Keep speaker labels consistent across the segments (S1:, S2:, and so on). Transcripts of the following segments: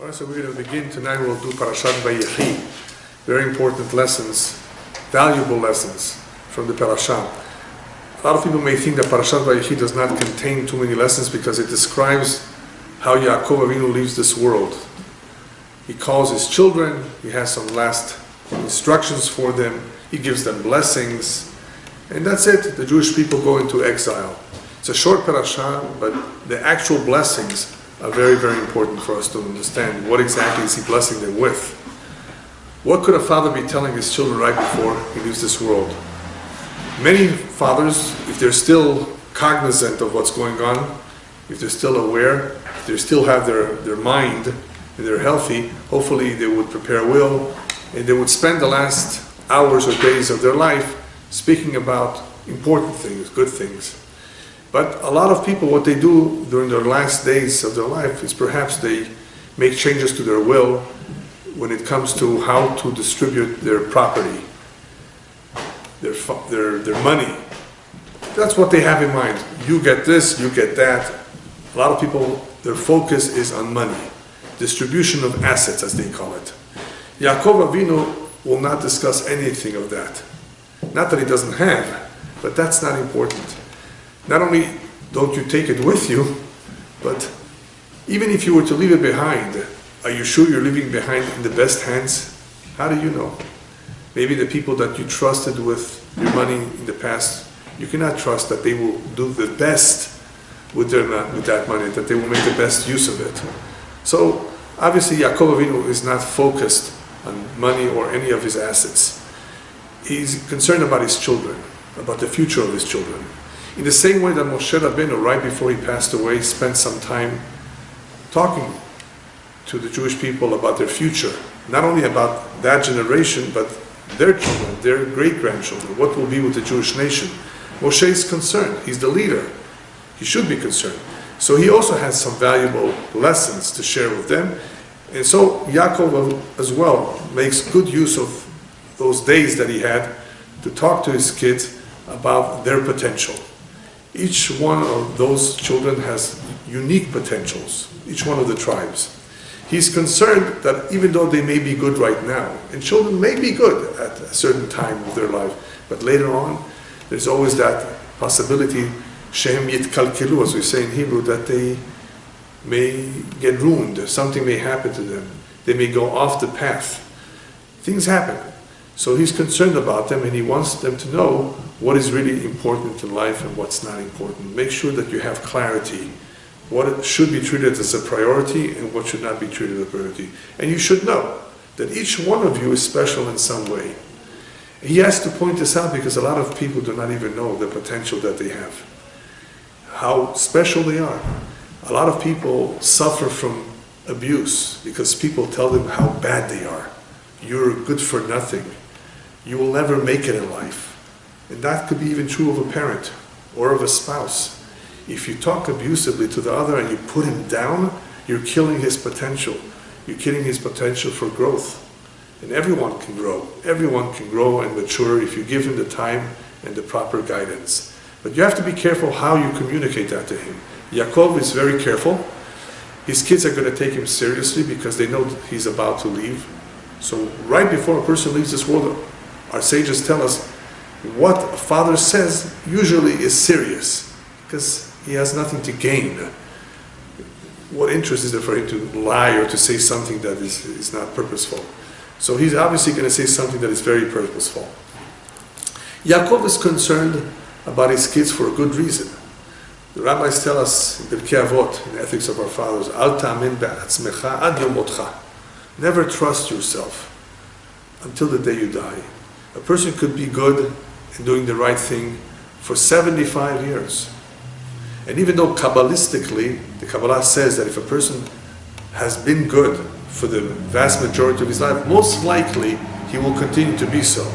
S1: Alright, so we're going to begin tonight. We'll do Parashat Vayechi. Very important lessons, valuable lessons from the Parasha. A lot of people may think that Parashat Vayechi does not contain too many lessons because it describes how Yaakov Avinu leaves this world. He calls his children, he has some last instructions for them, he gives them blessings, and that's it. The Jewish people go into exile. It's a short Parasha, but the actual blessings are very, very important for us to understand. What exactly is he blessing them with? What could a father be telling his children right before he leaves this world? Many fathers, if they're still cognizant of what's going on, if they're still aware, if they still have their mind and they're healthy, hopefully they would prepare a will and they would spend the last hours or days of their life speaking about important things, good things. But a lot of people, what they do during their last days of their life is perhaps they make changes to their will when it comes to how to distribute their property, their money. That's what they have in mind. You get this, you get that. A lot of people, their focus is on money, distribution of assets, as they call it. Yaakov Avinu will not discuss anything of that. Not that he doesn't have, but that's not important. Not only don't you take it with you, but even if you were to leave it behind, are you sure you're leaving behind in the best hands? How do you know? Maybe the people that you trusted with your money in the past, you cannot trust that they will do the best with that money, that they will make the best use of it. So obviously Yaakov Avinu is not focused on money or any of his assets. He's concerned about his children, about the future of his children. In the same way that Moshe Rabbeinu, right before he passed away, spent some time talking to the Jewish people about their future, not only about that generation, but their children, their great-grandchildren, what will be with the Jewish nation. Moshe is concerned. He's the leader. He should be concerned. So he also has some valuable lessons to share with them. And so Yaakov as well makes good use of those days that he had to talk to his kids about their potential. Each one of those children has unique potentials, each one of the tribes. He's concerned that even though they may be good right now, and children may be good at a certain time of their life, but later on, there's always that possibility, shehem yitkalkelu, as we say in Hebrew, that they may get ruined, something may happen to them, they may go off the path. Things happen. So he's concerned about them and he wants them to know what is really important in life and what's not important. Make sure that you have clarity. What should be treated as a priority and what should not be treated as a priority. And you should know that each one of you is special in some way. He has to point this out because a lot of people do not even know the potential that they have. How special they are. A lot of people suffer from abuse because people tell them how bad they are. You're good for nothing. You will never make it in life. And that could be even true of a parent or of a spouse. If you talk abusively to the other and you put him down, you're killing his potential. You're killing his potential for growth. And everyone can grow. Everyone can grow and mature if you give him the time and the proper guidance. But you have to be careful how you communicate that to him. Yaakov is very careful. His kids are going to take him seriously because they know that he's about to leave. So right before a person leaves this world, our sages tell us what a father says usually is serious because he has nothing to gain. What interest is there for him to lie or to say something that is not purposeful? So he's obviously going to say something that is very purposeful. Yaakov is concerned about his kids for a good reason. The rabbis tell us in the ethics of our fathers, Al ta'amin be'atzmecha ad yom motcha. Never trust yourself until the day you die. A person could be good and doing the right thing for 75 years. And even though Kabbalistically, the Kabbalah says that if a person has been good for the vast majority of his life, most likely he will continue to be so.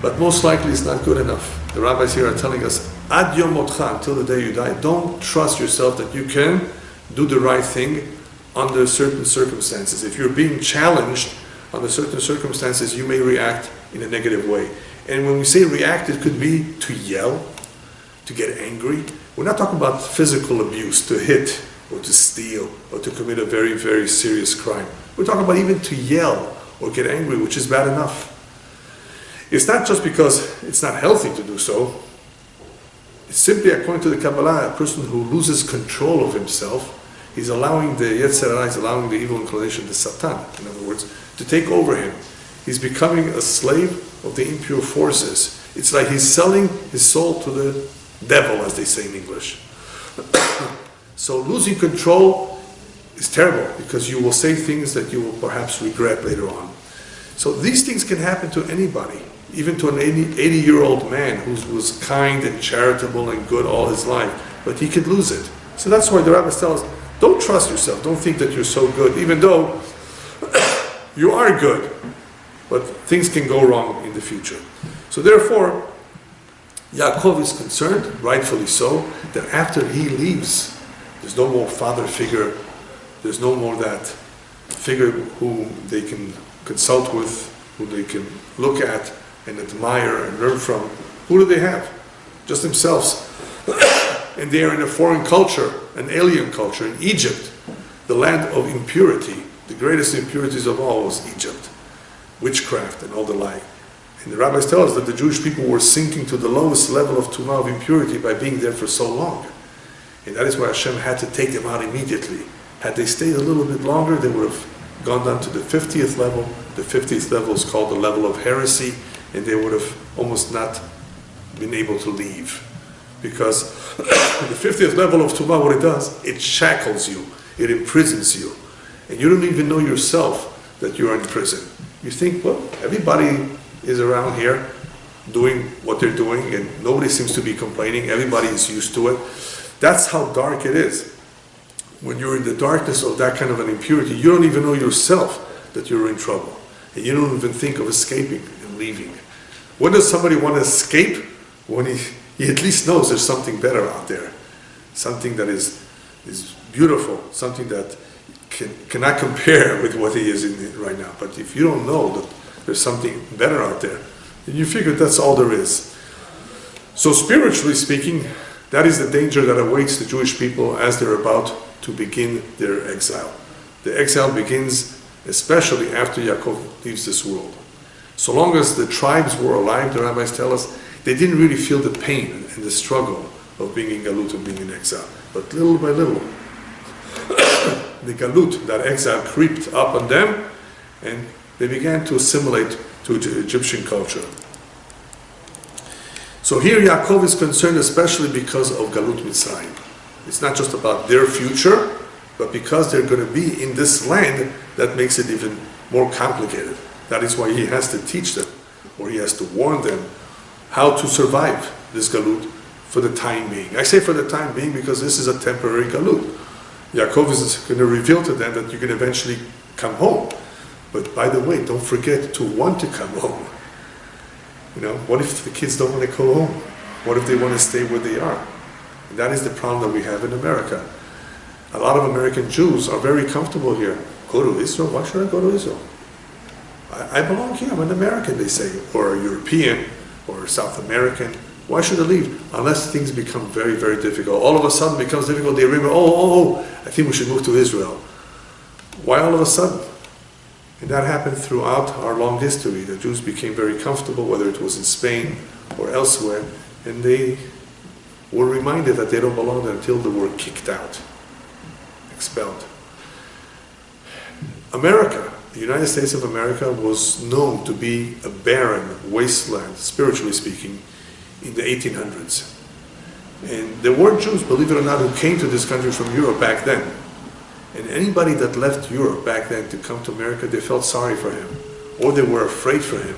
S1: But most likely it's not good enough. The rabbis here are telling us, Ad yom motcha, until the day you die, don't trust yourself that you can do the right thing under certain circumstances. If you're being challenged under certain circumstances, you may react in a negative way. And when we say react, it could be to yell, to get angry. We're not talking about physical abuse, to hit, or to steal, or to commit a very, very serious crime. We're talking about even to yell or get angry, which is bad enough. It's not just because it's not healthy to do so. It's simply, according to the Kabbalah, a person who loses control of himself, he's allowing the Yetzer Hara, he's allowing the evil inclination, the Satan, in other words, to take over him. He's becoming a slave of the impure forces. It's like he's selling his soul to the devil, as they say in English. So losing control is terrible, because you will say things that you will perhaps regret later on. So these things can happen to anybody, even to an 80-year-old man who was kind and charitable and good all his life, but he could lose it. So that's why the rabbis tell us, don't trust yourself, don't think that you're so good, even though you are good, but things can go wrong in the future. So therefore, Yaakov is concerned, rightfully so, that after he leaves, there's no more father figure, there's no more that figure who they can consult with, who they can look at and admire and learn from. Who do they have? Just themselves. And they are in a foreign culture, an alien culture, in Egypt, the land of impurity. The greatest impurities of all was Egypt. Witchcraft and all the like. And the rabbis tell us that the Jewish people were sinking to the lowest level of tumah, of impurity, by being there for so long. And that is why Hashem had to take them out immediately. Had they stayed a little bit longer, they would have gone down to the 50th level. The 50th level is called the level of heresy, and they would have almost not been able to leave. Because the 50th level of tumah, what it does, it shackles you, it imprisons you. And you don't even know yourself that you are in prison. You think, well, everybody is around here doing what they're doing, and nobody seems to be complaining, everybody is used to it. That's how dark it is. When you're in the darkness of that kind of an impurity, you don't even know yourself that you're in trouble. And you don't even think of escaping and leaving. When does somebody want to escape? When he at least knows there's something better out there. Something that is beautiful, something that cannot compare with what he is in right now. But if you don't know that there's something better out there, then you figure that's all there is. So spiritually speaking, that is the danger that awaits the Jewish people as they're about to begin their exile. The exile begins especially after Yaakov leaves this world. So long as the tribes were alive, the rabbis tell us, they didn't really feel the pain and the struggle of being in galut, of being in exile. But little by little, the galut, that exile, creeped up on them, and they began to assimilate to Egyptian culture. So here Yaakov is concerned especially because of Galut Mitzrayim. It's not just about their future, but because they're going to be in this land, that makes it even more complicated. That is why he has to teach them, or he has to warn them, how to survive this Galut for the time being. I say for the time being because this is a temporary Galut. Yaakov is going to reveal to them that you can eventually come home. But by the way, don't forget to want to come home. You know, what if the kids don't want to go home? What if they want to stay where they are? And that is the problem that we have in America. A lot of American Jews are very comfortable here. Go to Israel? Why should I go to Israel? I belong here, I'm an American, they say, or a European, or South American. Why should I leave? Unless things become very, very difficult. All of a sudden it becomes difficult, they remember, I think we should move to Israel. Why all of a sudden? And that happened throughout our long history. The Jews became very comfortable, whether it was in Spain or elsewhere, and they were reminded that they don't belong there until they were kicked out, expelled. America, the United States of America, was known to be a barren wasteland, spiritually speaking, in the 1800s. And there were Jews, believe it or not, who came to this country from Europe back then. And anybody that left Europe back then to come to America, they felt sorry for him, or they were afraid for him.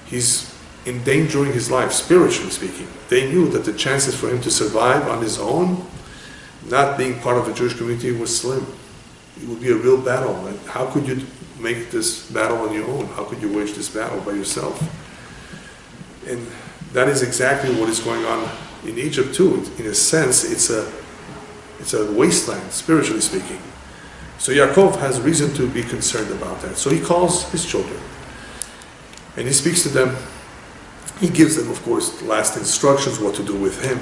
S1: He's endangering his life, spiritually speaking. They knew that the chances for him to survive on his own, not being part of a Jewish community, was slim. It would be a real battle. And how could you make this battle on your own? How could you wage this battle by yourself? And that is exactly what is going on in Egypt too. In a sense, it's a wasteland, spiritually speaking. So Yaakov has reason to be concerned about that. So he calls his children and he speaks to them. He gives them, of course, the last instructions, what to do with him,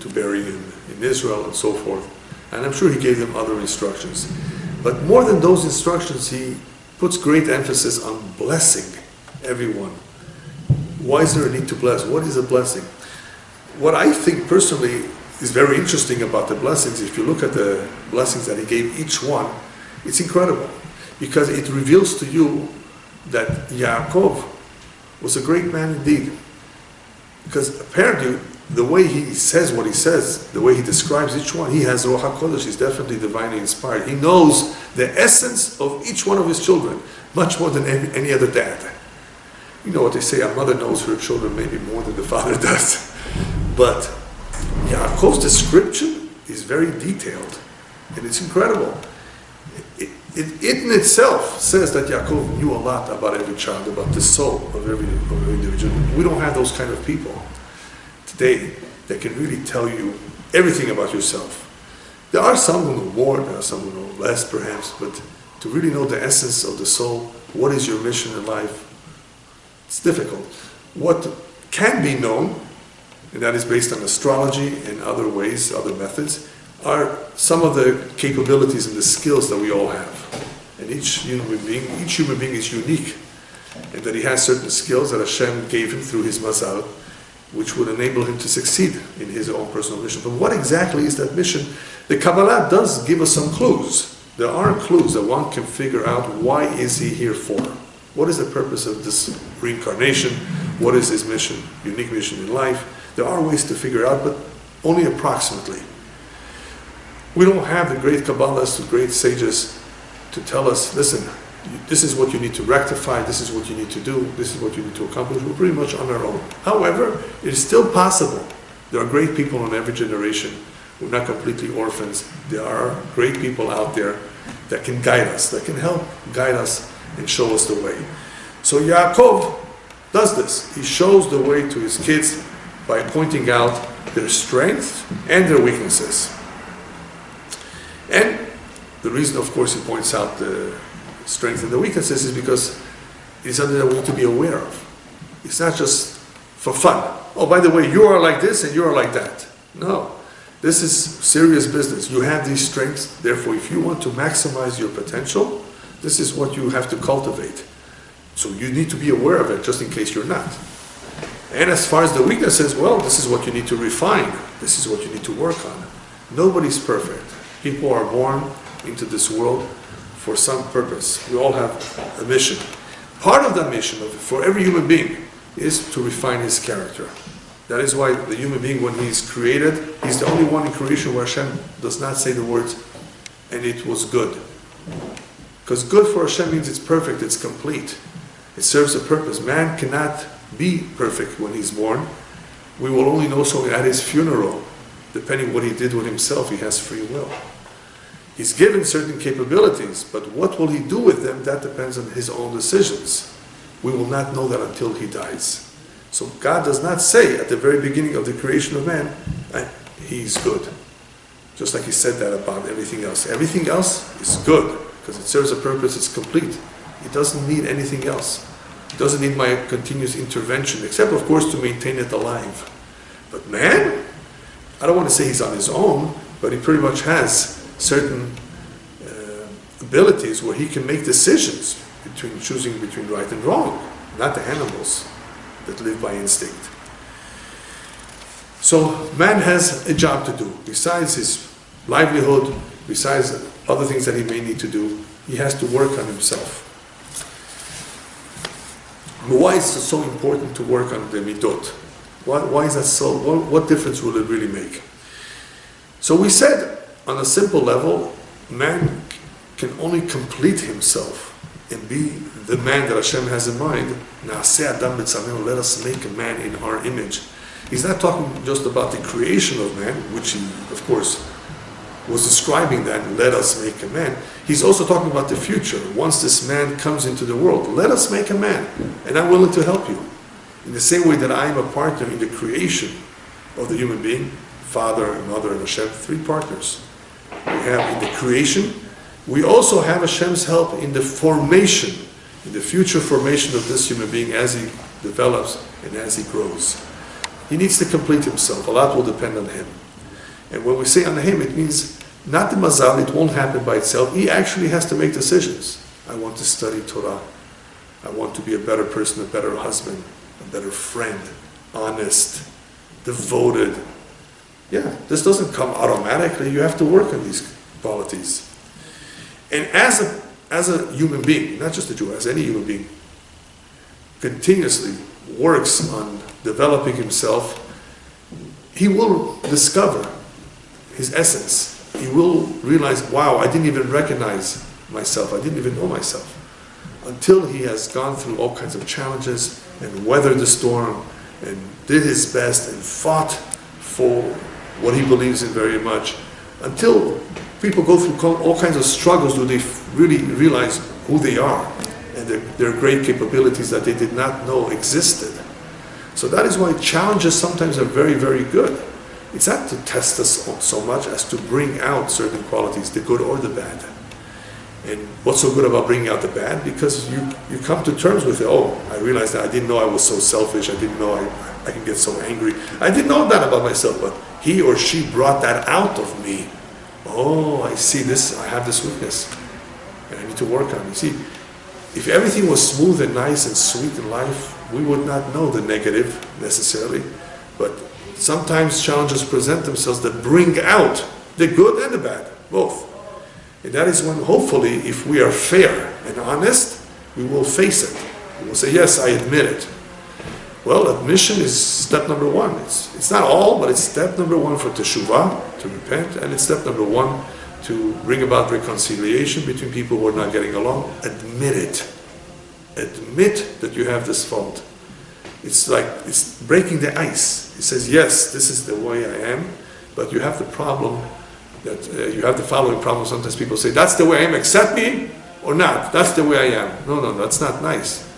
S1: to bury him in Israel and so forth. And I'm sure he gave them other instructions. But more than those instructions, he puts great emphasis on blessing everyone. Why is there a need to bless? What is a blessing? What I think personally is very interesting about the blessings, if you look at the blessings that he gave each one, it's incredible. Because it reveals to you that Yaakov was a great man indeed. Because apparently, the way he says what he says, the way he describes each one, he has Ruach HaKodesh, he's definitely divinely inspired. He knows the essence of each one of his children, much more than any other dad. You know what they say, a mother knows her children maybe more than the father does. But Yaakov's description is very detailed, and it's incredible. It in itself says that Yaakov knew a lot about every child, about the soul of every individual. We don't have those kind of people today that can really tell you everything about yourself. There are some who know more, there are some who know less perhaps, but to really know the essence of the soul, what is your mission in life, it's difficult. What can be known, and that is based on astrology and other ways, other methods, are some of the capabilities and the skills that we all have. And each human being is unique, and that he has certain skills that Hashem gave him through his mazal, which would enable him to succeed in his own personal mission. But what exactly is that mission? The Kabbalah does give us some clues. There are clues that one can figure out why is he here for. What is the purpose of this reincarnation? What is his mission, unique mission in life? There are ways to figure out, but only approximately. We don't have the great Kabbalists, the great sages to tell us, listen, this is what you need to rectify, this is what you need to do, this is what you need to accomplish. We're pretty much on our own. However, it is still possible. There are great people in every generation. We're not completely orphans. There are great people out there that can guide us, that can help guide us and show us the way. So Yaakov does this. He shows the way to his kids by pointing out their strengths and their weaknesses. And the reason, of course, he points out the strength and the weaknesses is because it's something that we need to be aware of. It's not just for fun. Oh, by the way, you are like this and you are like that. No. This is serious business. You have these strengths. Therefore, if you want to maximize your potential, this is what you have to cultivate. So you need to be aware of it just in case you're not. And as far as the weaknesses, well, this is what you need to refine. This is what you need to work on. Nobody's perfect. People are born into this world for some purpose. We all have a mission. Part of that mission for every human being is to refine his character. That is why the human being, when he's created, he's the only one in creation where Hashem does not say the words, and it was good. Because good for Hashem means it's perfect, it's complete. It serves a purpose. Man cannot be perfect when he's born. We will only know so at his funeral. Depending what he did with himself, he has free will. He's given certain capabilities, but what will he do with them, that depends on his own decisions. We will not know that until he dies. So God does not say at the very beginning of the creation of man, he's good. Just like he said that about everything else. Everything else is good, because it serves a purpose, it's complete. It doesn't need anything else. It doesn't need my continuous intervention, except of course to maintain it alive. But man, I don't want to say he's on his own, but he pretty much has certain abilities where he can make decisions choosing between right and wrong, not the animals that live by instinct. So man has a job to do. Besides his livelihood, besides other things that he may need to do, he has to work on himself. But why is it so important to work on the midot? Why is that so? What difference will it really make? So we said, on a simple level, man can only complete himself and be the man that Hashem has in mind. Na'aseh Adam b'tzalmenu, let us make a man in our image. He's not talking just about the creation of man, which he, of course, was describing that, let us make a man. He's also talking about the future. Once this man comes into the world, let us make a man, and I'm willing to help you. In the same way that I am a partner in the creation of the human being, Father, Mother, and Hashem, three partners. We have in the creation, we also have Hashem's help in the formation, in the future formation of this human being as he develops and as he grows. He needs to complete himself. A lot will depend on him. And when we say on him, it means not the mazal, it won't happen by itself. He actually has to make decisions. I want to study Torah. I want to be a better person, a better husband, a better friend, honest, devoted. Yeah, this doesn't come automatically. You have to work on these qualities. And as a human being, not just a Jew, as any human being, continuously works on developing himself, he will discover his essence. He will realize, wow, I didn't even recognize myself. I didn't even know myself. Until he has gone through all kinds of challenges and weathered the storm and did his best and fought for what he believes in very much. Until people go through all kinds of struggles, do they really realize who they are and their great capabilities that they did not know existed. So that is why challenges sometimes are very, very good. It's not to test us so much as to bring out certain qualities, the good or the bad. And what's so good about bringing out the bad? Because you come to terms with it. Oh, I realized that I didn't know I was so selfish. I didn't know I can get so angry. I didn't know that about myself, but he or she brought that out of me. Oh, I see this, I have this weakness, and I need to work on it. You see, if everything was smooth and nice and sweet in life, we would not know the negative necessarily, but sometimes challenges present themselves that bring out the good and the bad, both. And that is when, hopefully, if we are fair and honest, we will face it. We will say, yes, I admit it. Well, admission is step number one. It's not all, but it's step number one for teshuvah, to repent, and it's step number one to bring about reconciliation between people who are not getting along. Admit it. Admit that you have this fault. It's like, it's breaking the ice. It says, yes, this is the way I am, but you have the problem that you have the following problem. Sometimes people say, that's the way I am, accept me or not. That's the way I am. No, that's not nice.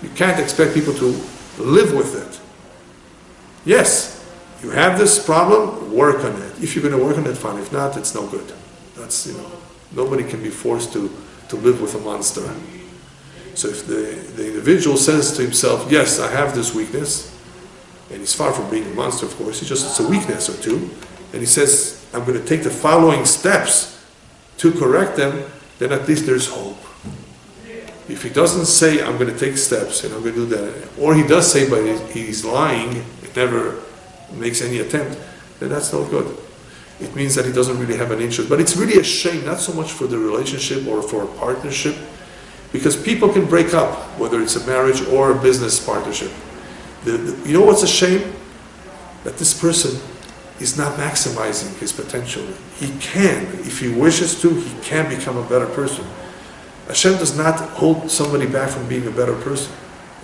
S1: You can't expect people to live with it. Yes, you have this problem, work on it. If you're going to work on it, fine. If not, it's no good. That's, nobody can be forced to live with a monster. So if the individual says to himself, yes, I have this weakness, and he's far from being a monster, of course, it's a weakness or two, and he says, I'm going to take the following steps to correct them, then at least there's hope. If he doesn't say, I'm going to take steps and I'm going to do that, or he does say, but he's lying, it never makes any attempt, then that's not good. It means that he doesn't really have an interest. But it's really a shame, not so much for the relationship or for a partnership, because people can break up, whether it's a marriage or a business partnership. You know what's a shame? That this person is not maximizing his potential. He can, if he wishes to, he can become a better person. Hashem does not hold somebody back from being a better person.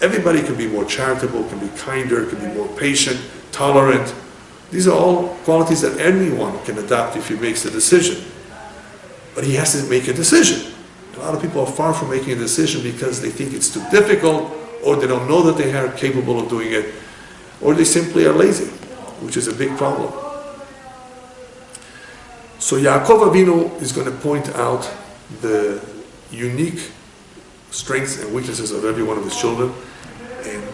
S1: Everybody can be more charitable, can be kinder, can be more patient, tolerant. These are all qualities that anyone can adopt if he makes the decision. But he has to make a decision. A lot of people are far from making a decision because they think it's too difficult, or they don't know that they are capable of doing it, or they simply are lazy, which is a big problem. So Yaakov Avinu is going to point out the unique strengths and weaknesses of every one of his children, and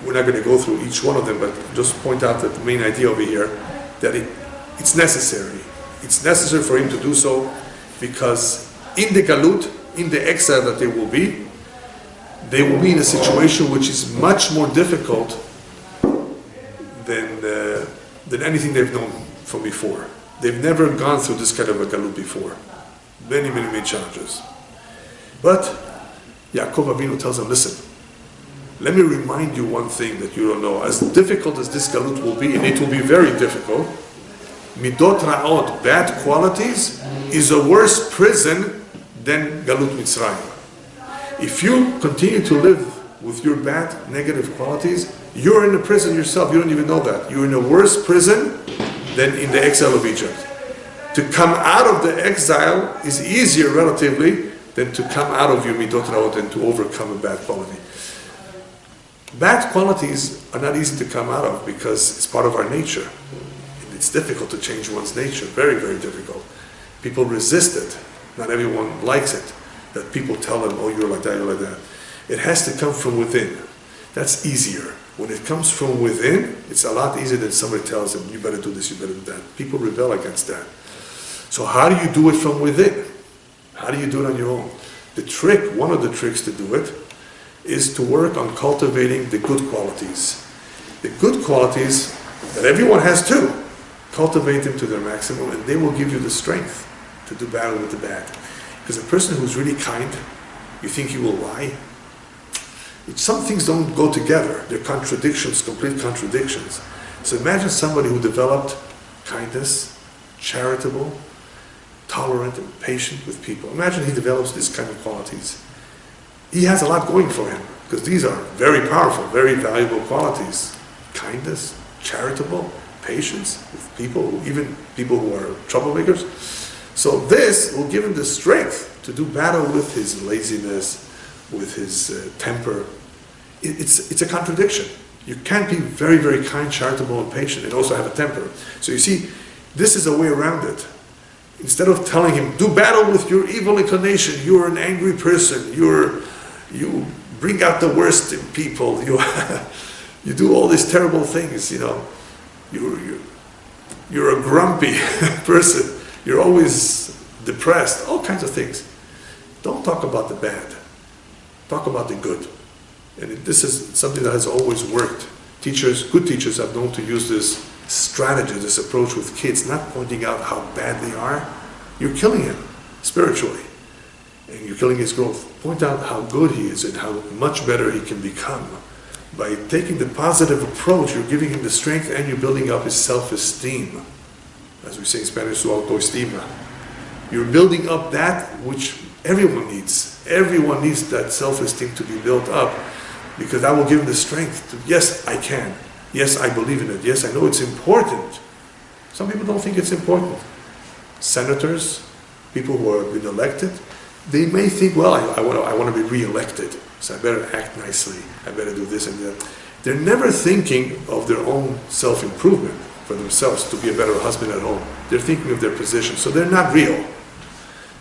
S1: we're not going to go through each one of them, but just point out that the main idea over here, that it's necessary. It's necessary for him to do so, because in the galut, in the exile that they will be in a situation which is much more difficult than anything they've known from before. They've never gone through this kind of a galut before. Many, many, many challenges. But Yaakov Avinu tells them, listen, let me remind you one thing that you don't know. As difficult as this galut will be, and it will be very difficult, midot ra'ot, bad qualities, is a worse prison than galut Mitzrayim. If you continue to live with your bad, negative qualities, you're in a prison yourself. You don't even know that. You're in a worse prison than in the exile of Egypt. To come out of the exile is easier relatively than to come out of your midot ra'ot and to overcome a bad quality. Bad qualities are not easy to come out of because it's part of our nature. It's difficult to change one's nature, very, very difficult. People resist it. Not everyone likes it. That people tell them, oh, you're like that, you're like that. It has to come from within. That's easier. When it comes from within, it's a lot easier than somebody tells them, you better do this, you better do that. People rebel against that. So how do you do it from within? How do you do it on your own? The trick, one of the tricks to do it, is to work on cultivating the good qualities. The good qualities that everyone has too, cultivate them to their maximum, and they will give you the strength to do battle with the bad. Because a person who's really kind, you think he will lie? Some things don't go together. They're contradictions, complete contradictions. So imagine somebody who developed kindness, charitable, tolerant, and patient with people. Imagine he develops these kind of qualities. He has a lot going for him, because these are very powerful, very valuable qualities. Kindness, charitable, patience with people, even people who are troublemakers. So this will give him the strength to do battle with his laziness, with his temper. It's a contradiction. You can't be very, very kind, charitable, and patient and also have a temper. So you see, this is a way around it. Instead of telling him, do battle with your evil inclination, you're an angry person, you bring out the worst in people, you do all these terrible things, you're a grumpy person, you're always depressed, all kinds of things. Don't talk about the bad. Talk about the good. And this is something that has always worked. Good teachers have known to use this strategy, this approach with kids, not pointing out how bad they are. You're killing him spiritually. And you're killing his growth. Point out how good he is and how much better he can become. By taking the positive approach, you're giving him the strength and you're building up his self-esteem. As we say in Spanish, su autoestima. You're building up that which everyone needs. Everyone needs that self-esteem to be built up, because that will give him the strength to, yes, I can. Yes, I believe in it. Yes, I know it's important. Some people don't think it's important. Senators, people who have been elected, they may think, well, I want to be re-elected, so I better act nicely. I better do this and that. They're never thinking of their own self-improvement for themselves, to be a better husband at home. They're thinking of their position, so they're not real.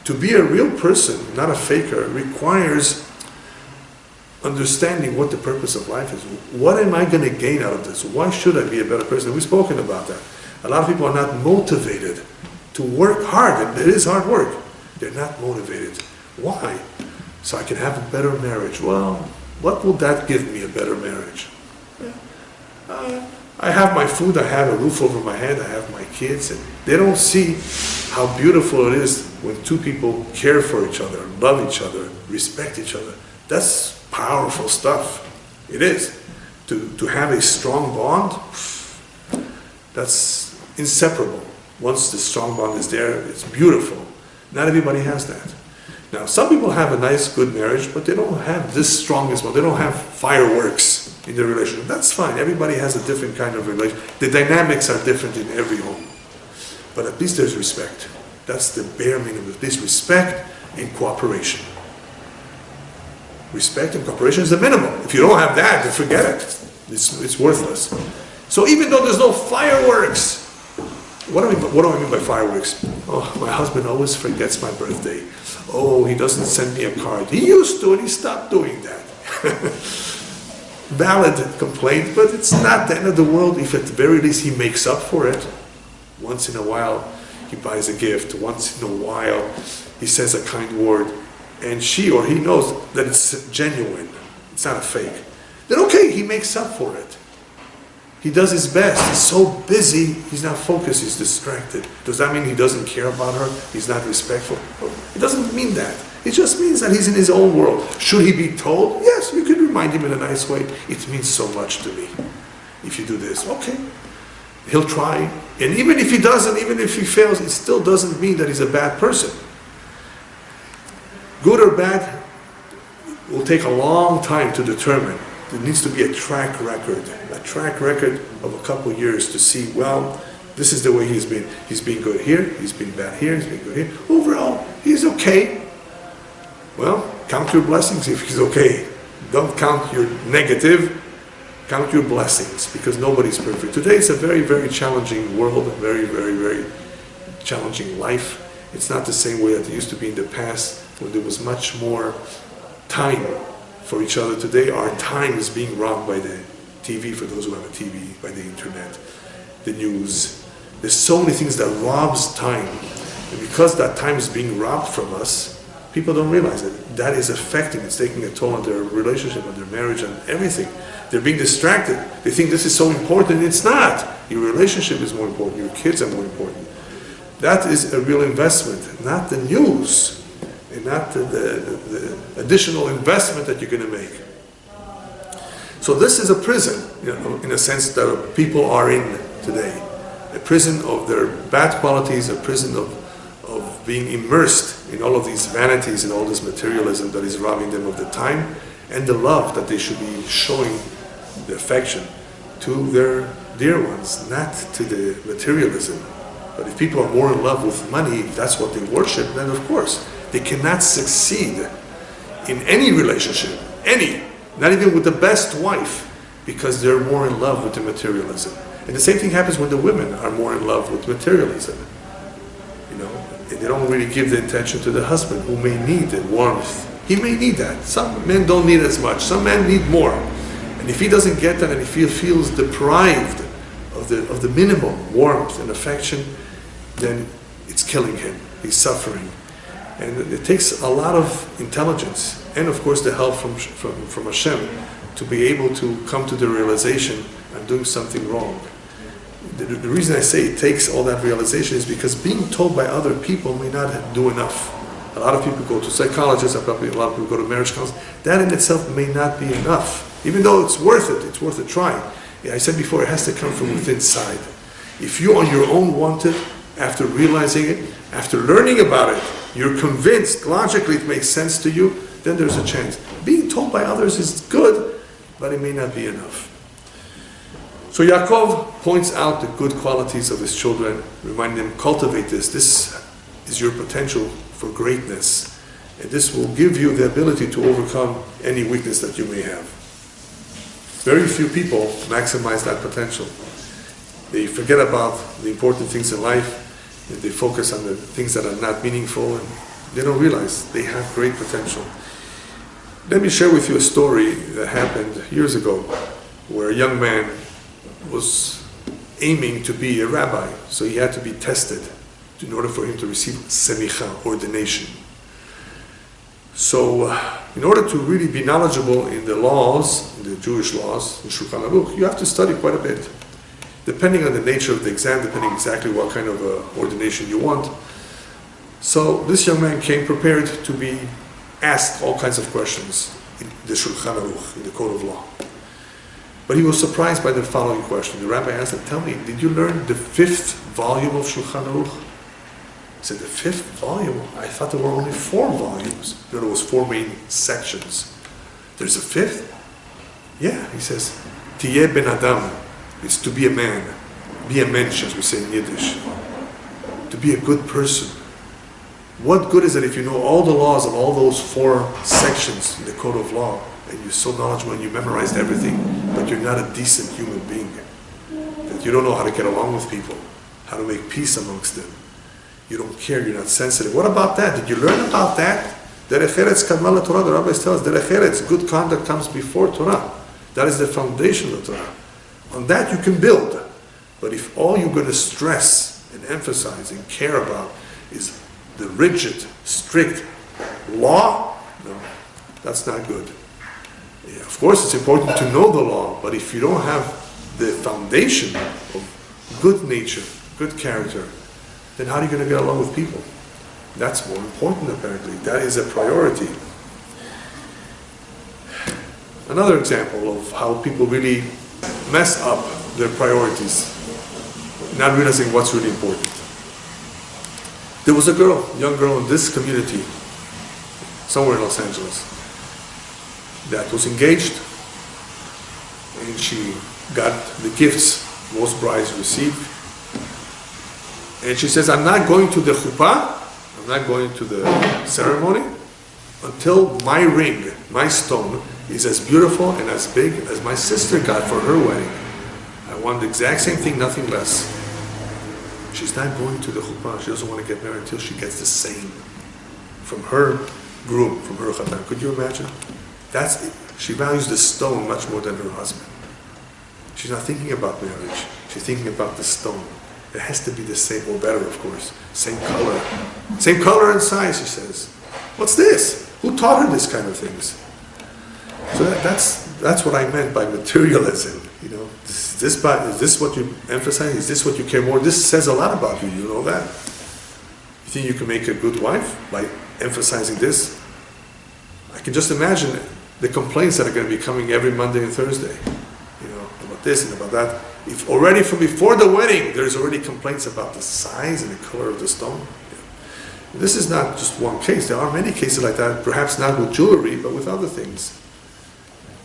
S1: To be a real person, not a faker, requires understanding what the purpose of life is. What am I going to gain out of this? Why should I be a better person? We've spoken about that. A lot of people are not motivated to work hard, and it is hard work. They're not motivated. Why? So I can have a better marriage. Well, what will that give me, a better marriage? I have my food, I have a roof over my head, I have my kids, and they don't see how beautiful it is when two people care for each other, love each other, respect each other. That's powerful stuff. It is. To have a strong bond, that's inseparable. Once the strong bond is there, it's beautiful. Not everybody has that. Now, some people have a nice, good marriage, but they don't have this strongest bond. They don't have fireworks in their relationship. That's fine. Everybody has a different kind of relationship. The dynamics are different in every home. But at least there's respect. That's the bare minimum. At least respect and cooperation. Respect and cooperation is the minimum. If you don't have that, then forget it. It's worthless. So even though there's no fireworks, what do I mean by fireworks? Oh, my husband always forgets my birthday. Oh, he doesn't send me a card. He used to, and he stopped doing that. Valid complaint, but it's not the end of the world if at the very least he makes up for it. Once in a while, he buys a gift. Once in a while, he says a kind word. And she or he knows that it's genuine. It's not a fake. Then okay, he makes up for it. He does his best. He's so busy, he's not focused, he's distracted. Does that mean he doesn't care about her? He's not respectful? It doesn't mean that. It just means that he's in his own world. Should he be told? Yes, you can remind him in a nice way. It means so much to me. If you do this, okay. He'll try. And even if he doesn't, even if he fails, it still doesn't mean that he's a bad person. Good or bad will take a long time to determine. There needs to be a track record of a couple of years to see, well, this is the way he's been. He's been good here, he's been bad here, he's been good here. Overall, he's okay. Well, count your blessings if he's okay. Don't count your negative, count your blessings, because nobody's perfect. Today it's a very, very challenging world, a very, very, very challenging life. It's not the same way that it used to be in the past, when there was much more time for each other. Today our time is being robbed by the TV, for those who have a TV, by the internet, the news. There's so many things that robs time. And because that time is being robbed from us, people don't realize it. That is affecting, it's taking a toll on their relationship, on their marriage, and everything. They're being distracted. They think this is so important. It's not. Your relationship is more important. Your kids are more important. That is a real investment, not the news, and not the additional investment that you're going to make. So this is a prison, in a sense that people are in today. A prison of their bad qualities, a prison of being immersed in all of these vanities and all this materialism that is robbing them of the time and the love that they should be showing, the affection to their dear ones, not to the materialism. But if people are more in love with money, if that's what they worship, then of course they cannot succeed in any relationship, not even with the best wife, because they're more in love with the materialism. And the same thing happens when the women are more in love with materialism. They don't really give the attention to the husband, who may need the warmth. He may need that. Some men don't need as much. Some men need more. And if he doesn't get that, and if he feels deprived of the minimum warmth and affection, then it's killing him. He's suffering. And it takes a lot of intelligence, and of course the help from Hashem, to be able to come to the realization I'm doing something wrong. The reason I say it takes all that realization is because being told by other people may not do enough. A lot of people go to psychologists, probably a lot of people go to marriage counselors. That in itself may not be enough. Even though it's worth a try. I said before, it has to come from within inside. If you on your own want it, after realizing it, after learning about it, you're convinced, logically it makes sense to you, then there's a chance. Being told by others is good, but it may not be enough. So Yaakov points out the good qualities of his children, reminding them, cultivate this. This is your potential for greatness. And this will give you the ability to overcome any weakness that you may have. Very few people maximize that potential. They forget about the important things in life, and they focus on the things that are not meaningful, and they don't realize they have great potential. Let me share with you a story that happened years ago, where a young man was aiming to be a rabbi, so he had to be tested in order for him to receive semicha, ordination. So, in order to really be knowledgeable in the laws, in the Jewish laws, in Shulchan Aruch, you have to study quite a bit. Depending on the nature of the exam, depending exactly what kind of ordination you want. So, this young man came prepared to be asked all kinds of questions in the Shulchan Aruch, in the Code of Law. But he was surprised by the following question. The rabbi asked him, tell me, did you learn the 5th volume of Shulchan Aruch? He said, the 5th volume? I thought there were only 4 volumes. No, there was 4 main sections. There's a 5th? Yeah, he says, Tiyeh ben Adam. It's to be a man. Be a mensch, as we say in Yiddish. To be a good person. What good is it if you know all the laws of all those 4 sections in the Code of Law, and you're so knowledgeable and you memorized everything, but you're not a decent human being? That you don't know how to get along with people, how to make peace amongst them. You don't care, you're not sensitive. What about that? Did you learn about that? Derech Eretz kadma leTorah. The rabbis tell us, Derech Eretz, good conduct comes before Torah. That is the foundation of Torah. On that you can build. But if all you're going to stress and emphasize and care about is the rigid, strict law, no, that's not good. Yeah, of course, it's important to know the law, but if you don't have the foundation of good nature, good character, then how are you going to get along with people? That's more important, apparently. That is a priority. Another example of how people really mess up their priorities, not realizing what's really important. There was a young girl in this community, somewhere in Los Angeles, that was engaged, and she got the gifts most brides receive. And she says, I'm not going to the chuppah, I'm not going to the ceremony, until my ring, my stone, is as beautiful and as big as my sister got for her wedding. I want the exact same thing, nothing less. She's not going to the chuppah, she doesn't want to get married until she gets the same from her groom, from her chatan. Could you imagine? She values the stone much more than her husband. She's not thinking about marriage, she's thinking about the stone. It has to be the same, or better, of course. Same color. Same color and size, she says. What's this? Who taught her this kind of things? So that's what I meant by materialism. You know, is this what you emphasize? Is this what you care more? This says a lot about you. You know that? You think you can make a good wife by emphasizing this? I can just imagine the complaints that are going to be coming every Monday and Thursday. You know, about this and about that. If already from before the wedding, there's already complaints about the size and the color of the stone. Yeah. This is not just one case. There are many cases like that, perhaps not with jewelry, but with other things.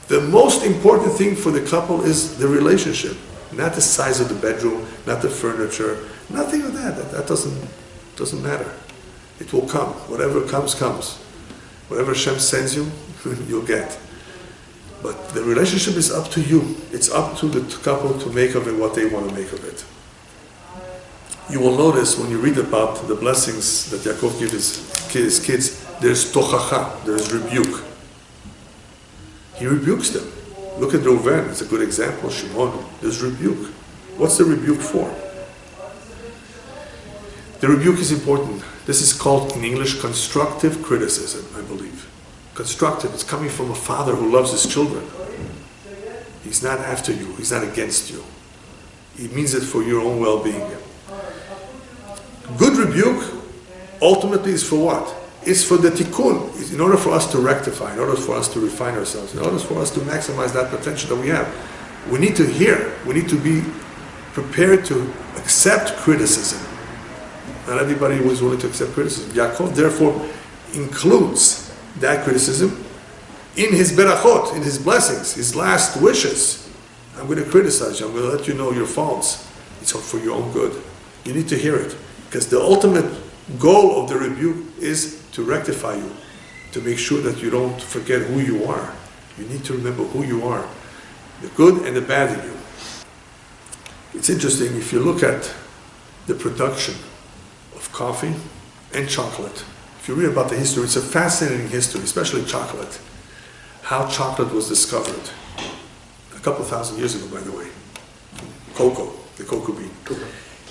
S1: The most important thing for the couple is the relationship, not the size of the bedroom, not the furniture, nothing of that. That doesn't matter. It will come. Whatever comes, comes. Whatever Hashem sends you, you'll get. But the relationship is up to you. It's up to the couple to make of it what they want to make of it. You will notice when you read about the blessings that Yaakov gives his kids, there's tochacha, there's rebuke. He rebukes them. Look at Reuven, it's a good example. Shimon, there's rebuke. What's the rebuke for? The rebuke is important. This is called in English constructive criticism, I believe. Constructive, it's coming from a father who loves his children. He's not after you, he's not against you. He means it for your own well-being. Good rebuke ultimately is for what? It's for the tikkun. It's in order for us to rectify, in order for us to refine ourselves, in order for us to maximize that potential that we have. We need to hear, we need to be prepared to accept criticism. Not everybody was willing to accept criticism. Yaakov therefore includes that criticism in his berachot, in his blessings, his last wishes. I'm going to criticize you, I'm going to let you know your faults. It's for your own good. You need to hear it. Because the ultimate goal of the rebuke is to rectify you, to make sure that you don't forget who you are. You need to remember who you are, the good and the bad in you. It's interesting, if you look at the production of coffee and chocolate, if you read about the history, it's a fascinating history, especially chocolate. How chocolate was discovered. A couple thousand years ago, by the way. Cocoa, the cocoa bean.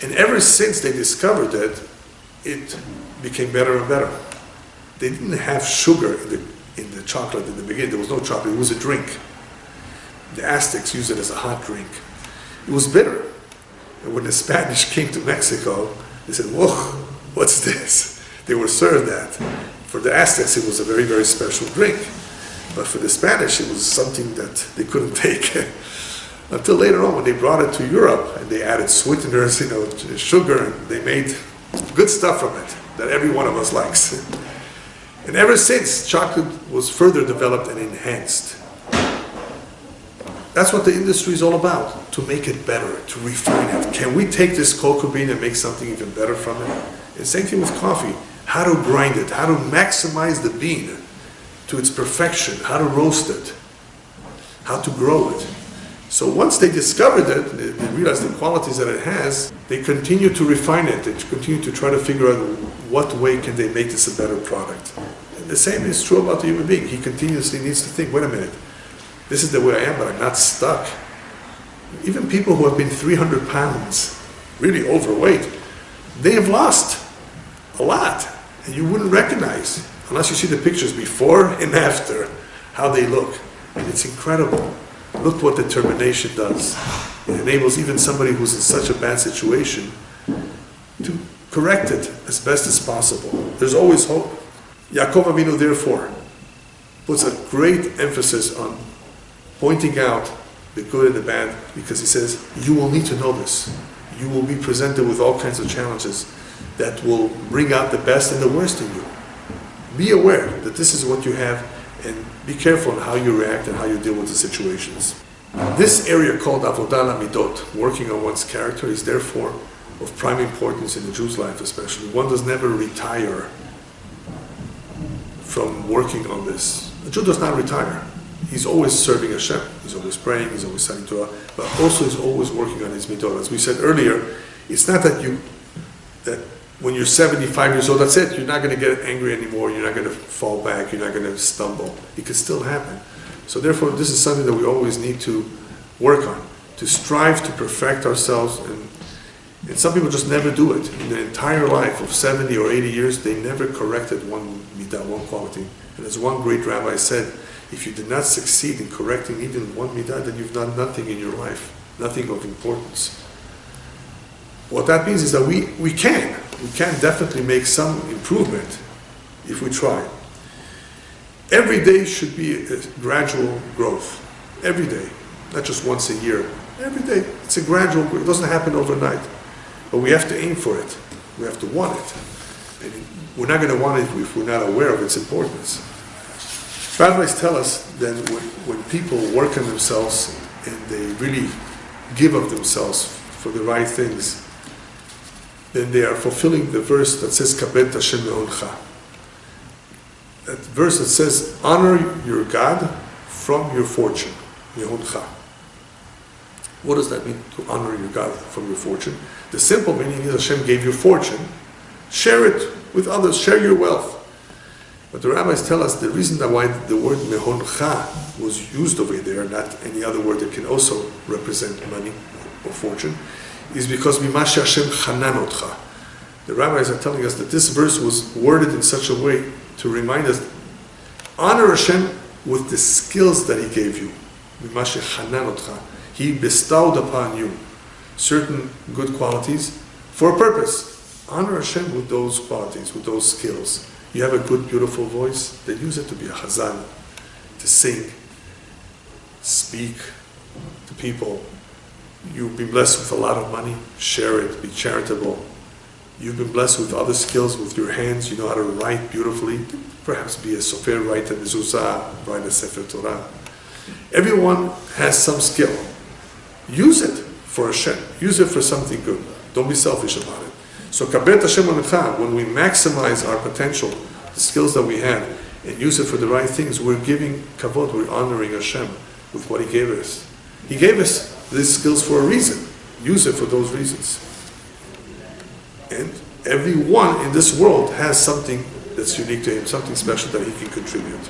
S1: And ever since they discovered it, it became better and better. They didn't have sugar in the chocolate in the beginning. There was no chocolate, it was a drink. The Aztecs used it as a hot drink. It was bitter. And when the Spanish came to Mexico, they said, whoa, what's this? They were served that. For the Aztecs, it was a very, very special drink. But for the Spanish, it was something that they couldn't take. Until later on, when they brought it to Europe, and they added sweeteners, sugar, and they made good stuff from it, that every one of us likes. And ever since, chocolate was further developed and enhanced. That's what the industry is all about, to make it better, to refine it. Can we take this cocoa bean and make something even better from it? And same thing with coffee. How to grind it, how to maximize the bean to its perfection, how to roast it, how to grow it. So once they discovered it, they realized the qualities that it has, they continue to refine it, they continue to try to figure out what way can they make this a better product. And the same is true about the human being. He continuously needs to think, wait a minute, this is the way I am, but I'm not stuck. Even people who have been 300 pounds, really overweight, they have lost a lot. And you wouldn't recognize, unless you see the pictures before and after, how they look. And it's incredible. Look what determination does. It enables even somebody who's in such a bad situation to correct it as best as possible. There's always hope. Yaakov Avinu, therefore, puts a great emphasis on pointing out the good and the bad, because he says, you will need to know this. You will be presented with all kinds of challenges that will bring out the best and the worst in you. Be aware that this is what you have, and be careful on how you react and how you deal with the situations. This area called Avodah Midot, working on one's character, is therefore of prime importance in the Jew's life especially. One does never retire from working on this. A Jew does not retire. He's always serving Hashem. He's always praying, he's always studying Torah, but also he's always working on his midot. As we said earlier, it's not that when you're 75 years old, that's it. You're not going to get angry anymore. You're not going to fall back. You're not going to stumble. It could still happen. So therefore, this is something that we always need to work on, to strive to perfect ourselves and And some people just never do it. In their entire life of 70 or 80 years, they never corrected one midah, one quality. And as one great rabbi said, if you did not succeed in correcting even one midah, then you've done nothing in your life, nothing of importance. What that means is that we can definitely make some improvement if we try. Every day should be a gradual growth. Every day, not just once a year. Every day, it's a gradual growth. It doesn't happen overnight. But we have to aim for it. We have to want it. And we're not going to want it if we're not aware of its importance. Rabbis tell us that when people work on themselves and they really give of themselves for the right things, then they are fulfilling the verse that says, Kabet Hashem me'oncha. That verse that says, honor your God from your fortune. Me'oncha. What does that mean, to honor your God from your fortune? The simple meaning is Hashem gave you fortune. Share it with others, share your wealth. But the rabbis tell us the reason why the word mehoncha was used over there, not any other word that can also represent money or fortune, is because mimashe Hashem chanan otcha. The rabbis are telling us that this verse was worded in such a way to remind us, honor Hashem with the skills that He gave you. Mimashe chanan otcha. He bestowed upon you certain good qualities for a purpose. Honor Hashem with those qualities, with those skills. You have a good, beautiful voice, then use it to be a chazan, to sing, speak to people. You've been blessed with a lot of money, share it, be charitable. You've been blessed with other skills with your hands, you know how to write beautifully, perhaps be a sofer, write a mezuzah, write a sefer Torah. Everyone has some skill. Use it for Hashem. Use it for something good. Don't be selfish about it. So kabet Hashem lecha, when we maximize our potential, the skills that we have, and use it for the right things, we're giving kavod, we're honoring Hashem with what He gave us. He gave us these skills for a reason. Use it for those reasons. And everyone in this world has something that's unique to him, something special that he can contribute.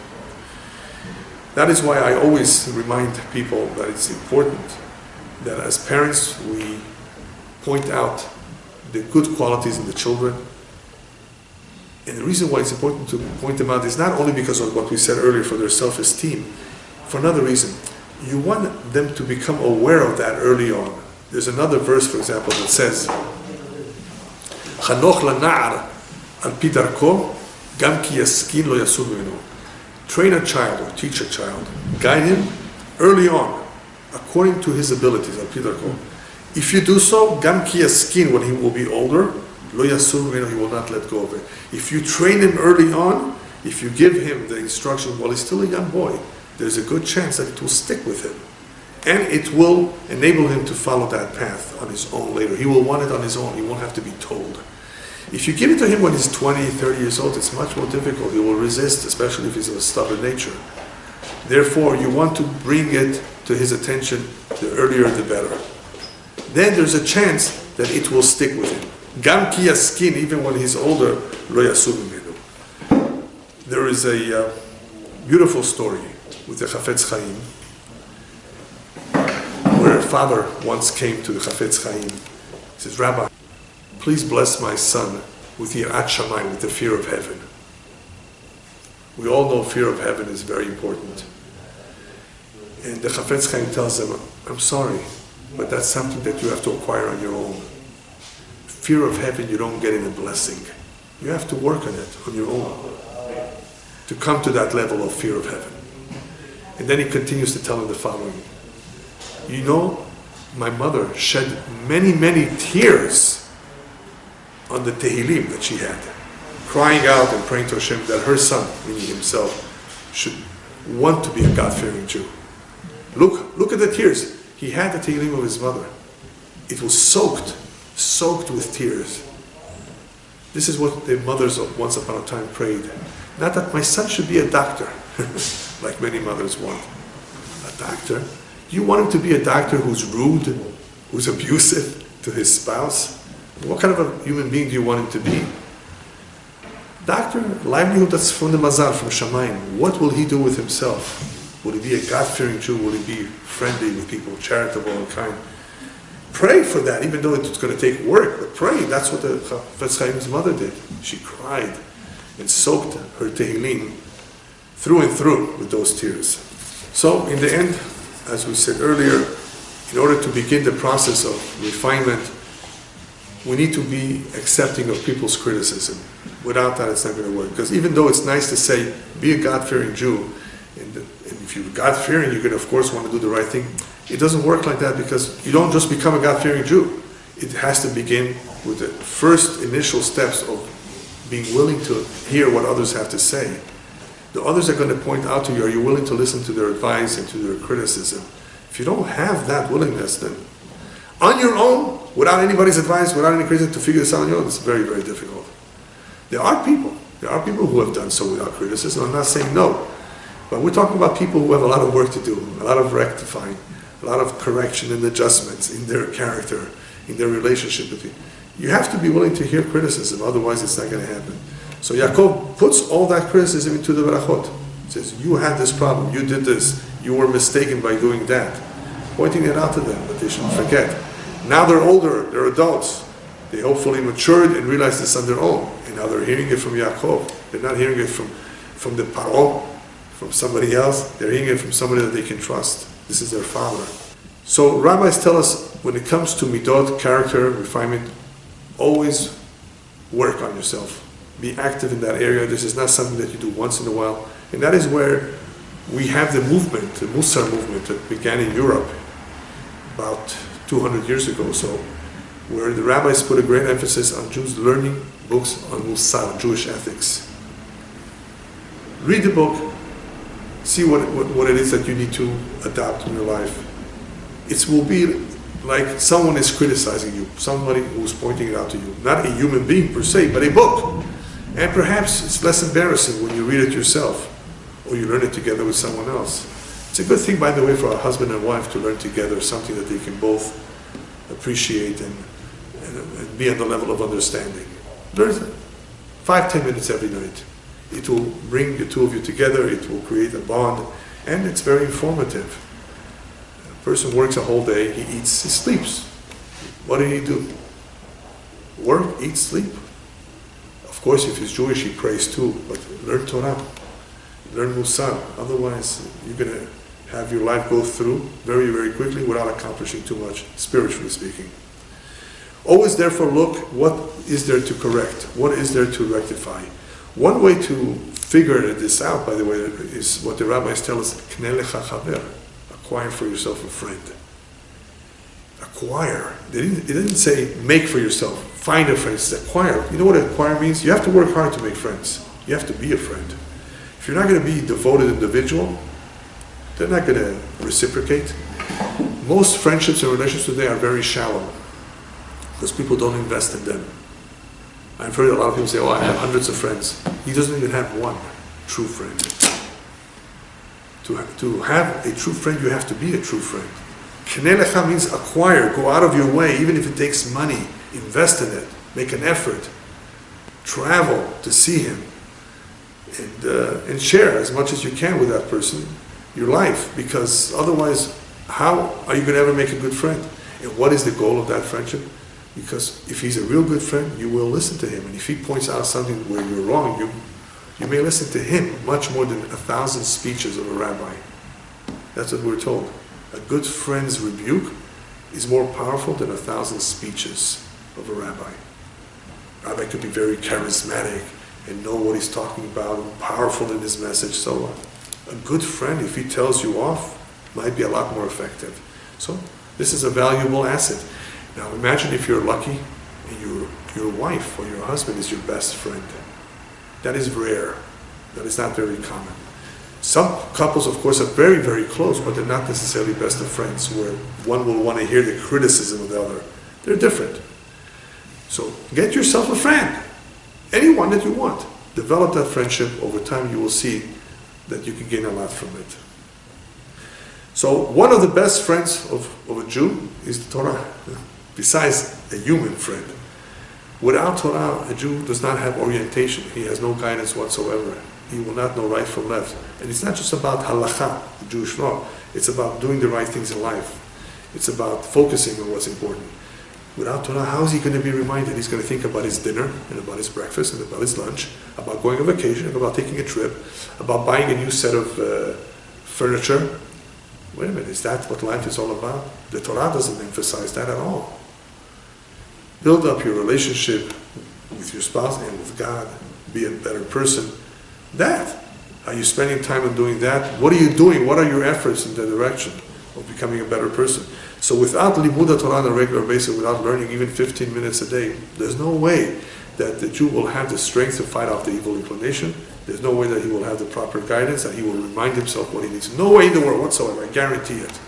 S1: That is why I always remind people that it's important that as parents we point out the good qualities in the children. And the reason why it's important to point them out is not only because of what we said earlier for their self-esteem, for another reason. You want them to become aware of that early on. There's another verse, for example, that says, Chanoch lana'ar al pi darko, gam ki yaskin lo yasur mimenu. Train a child or teach a child, guide him early on, according to his abilities, al pi darko. If you do so, gam ki yaskin, when he will be older, lo yasur mimenu, he will not let go of it. If you train him early on, if you give him the instruction while he's still a young boy, there's a good chance that it will stick with him. And it will enable him to follow that path on his own later. He will want it on his own. He won't have to be told. If you give it to him when he's 20, 30 years old, it's much more difficult. He will resist, especially if he's of a stubborn nature. Therefore, you want to bring it to his attention, the earlier the better. Then there's a chance that it will stick with him. Gam ki yaskin, even when he's older, lo yasur mimenu. There is a beautiful story with the Chafetz Chaim, where a father once came to the Chafetz Chaim. He says, Rabbi, please bless my son with yirat shamayim, with the fear of heaven. We all know fear of heaven is very important. And the Chafetz Chaim tells him, I'm sorry, but that's something that you have to acquire on your own. Fear of heaven you don't get in a blessing. You have to work on it on your own to come to that level of fear of heaven. And then he continues to tell him the following. You know, my mother shed many, many tears on the Tehillim that she had, crying out and praying to Hashem that her son, meaning himself, should want to be a God-fearing Jew. Look at the tears. He had the Tehillim of his mother. It was soaked with tears. This is what the mothers of once upon a time prayed. Not that my son should be a doctor, like many mothers want. A doctor? Do you want him to be a doctor who's rude, who's abusive to his spouse? What kind of a human being do you want him to be? Doctor, livelihood that's from the Mazal, from Shamayim. What will he do with himself? Will he be a God-fearing Jew? Will he be friendly with people, charitable and kind? Pray for that, even though it's going to take work, but pray. That's what the Chafetz Chaim's mother did. She cried and soaked her Tehillim through and through with those tears. So in the end, as we said earlier, in order to begin the process of refinement, we need to be accepting of people's criticism. Without that, it's not going to work. Because even though it's nice to say, be a God-fearing Jew, and if you're God-fearing, you're going to, of course, want to do the right thing. It doesn't work like that, because you don't just become a God-fearing Jew. It has to begin with the first initial steps of being willing to hear what others have to say. The others are going to point out to you, are you willing to listen to their advice and to their criticism? If you don't have that willingness, then on your own, without anybody's advice, without any criticism, to figure this out on your own, it's very, very difficult. There are people who have done so without criticism. I'm not saying no, but we're talking about people who have a lot of work to do, a lot of rectifying, a lot of correction and adjustments in their character, in their relationship with you. You have to be willing to hear criticism, otherwise it's not going to happen. So Yaakov puts all that criticism into the Berachot. He says, you had this problem, you did this, you were mistaken by doing that. Pointing it out to them, but they shouldn't forget. Now they're older, they're adults. They hopefully matured and realized this on their own. And now they're hearing it from Yaakov. They're not hearing it from the Paro, from somebody else. They're hearing it from somebody that they can trust. This is their father. So rabbis tell us, when it comes to midot, character, refinement, always work on yourself. Be active in that area. This is not something that you do once in a while. And that is where we have the movement, the Musar movement that began in Europe about 200 years ago, so where the rabbis put a great emphasis on Jews learning books on Musar, Jewish ethics. Read the book, see what it is that you need to adopt in your life. It will be like someone is criticizing you, somebody who's pointing it out to you. Not a human being per se, but a book. And perhaps it's less embarrassing when you read it yourself, or you learn it together with someone else. It's a good thing, by the way, for a husband and wife to learn together something that they can both appreciate and be on the level of understanding. Learn 5-10 minutes every night. It will bring the two of you together, it will create a bond, and it's very informative. A person works a whole day, he eats, he sleeps. What did he do? Work, eat, sleep. Of course, if he's Jewish, he prays too, but learn Torah, learn Musar. Otherwise, you're going to have your life go through very, very quickly without accomplishing too much, spiritually speaking. Always, therefore, look, what is there to correct? What is there to rectify? One way to figure this out, by the way, is what the rabbis tell us, K'nei lecha chaver, acquire for yourself a friend. Acquire. It didn't say make for yourself, find a friend, it's acquire. You know what acquire means? You have to work hard to make friends. You have to be a friend. If you're not going to be a devoted individual, they're not going to reciprocate. Most friendships and relationships today are very shallow because people don't invest in them. I've heard a lot of people say, oh, I have hundreds of friends. He doesn't even have one true friend. To have a true friend, you have to be a true friend. K'nei lecha means acquire, go out of your way, even if it takes money, invest in it, make an effort, travel to see him, and share as much as you can with that person your life, because otherwise, how are you going to ever make a good friend? And what is the goal of that friendship? Because if he's a real good friend, you will listen to him, and if he points out something where you're wrong, you may listen to him much more than 1,000 speeches of a rabbi. That's what we're told. A good friend's rebuke is more powerful than 1,000 speeches of a rabbi. A rabbi could be very charismatic and know what he's talking about, and powerful in his message, so what? A good friend, if he tells you off, might be a lot more effective. So this is a valuable asset. Now imagine if you're lucky and your wife or your husband is your best friend. That is rare. That is not very common. Some couples, of course, are very, very close, but they're not necessarily best of friends, where one will want to hear the criticism of the other. They're different. So get yourself a friend. Anyone that you want. Develop that friendship. Over time, you will see that you can gain a lot from it. So one of the best friends of a Jew is the Torah, besides a human friend. Without Torah, a Jew does not have orientation. He has no guidance whatsoever. He will not know right from left. And it's not just about halakha, the Jewish law. It's about doing the right things in life. It's about focusing on what's important. Without Torah, how is he going to be reminded? He's going to think about his dinner, and about his breakfast, and about his lunch, about going on vacation, and about taking a trip, about buying a new set of furniture. Wait a minute, is that what life is all about? The Torah doesn't emphasize that at all. Build up your relationship with your spouse and with God. Be a better person. That. Are you spending time on doing that? What are you doing? What are your efforts in the direction of becoming a better person? So without Limud Torah on a regular basis, without learning even 15 minutes a day, there's no way that the Jew will have the strength to fight off the evil inclination. There's no way that he will have the proper guidance, that he will remind himself what he needs. No way in the world whatsoever, I guarantee it.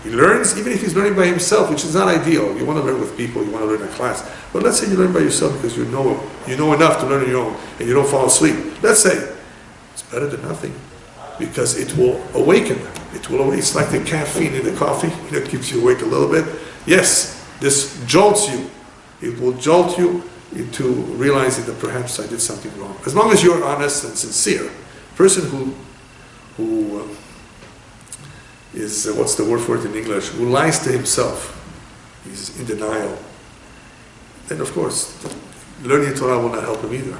S1: He learns, even if he's learning by himself, which is not ideal. You want to learn with people, you want to learn in a class. But let's say you learn by yourself because you know enough to learn on your own, and you don't fall asleep. Let's say, it's better than nothing, because it will awaken. It's like the caffeine in the coffee, it keeps you awake a little bit. Yes, this jolts you. It will jolt you into realizing that perhaps I did something wrong. As long as you're honest and sincere. Person who is, what's the word for it in English, who lies to himself, he's in denial, then of course, learning Torah will not help him either.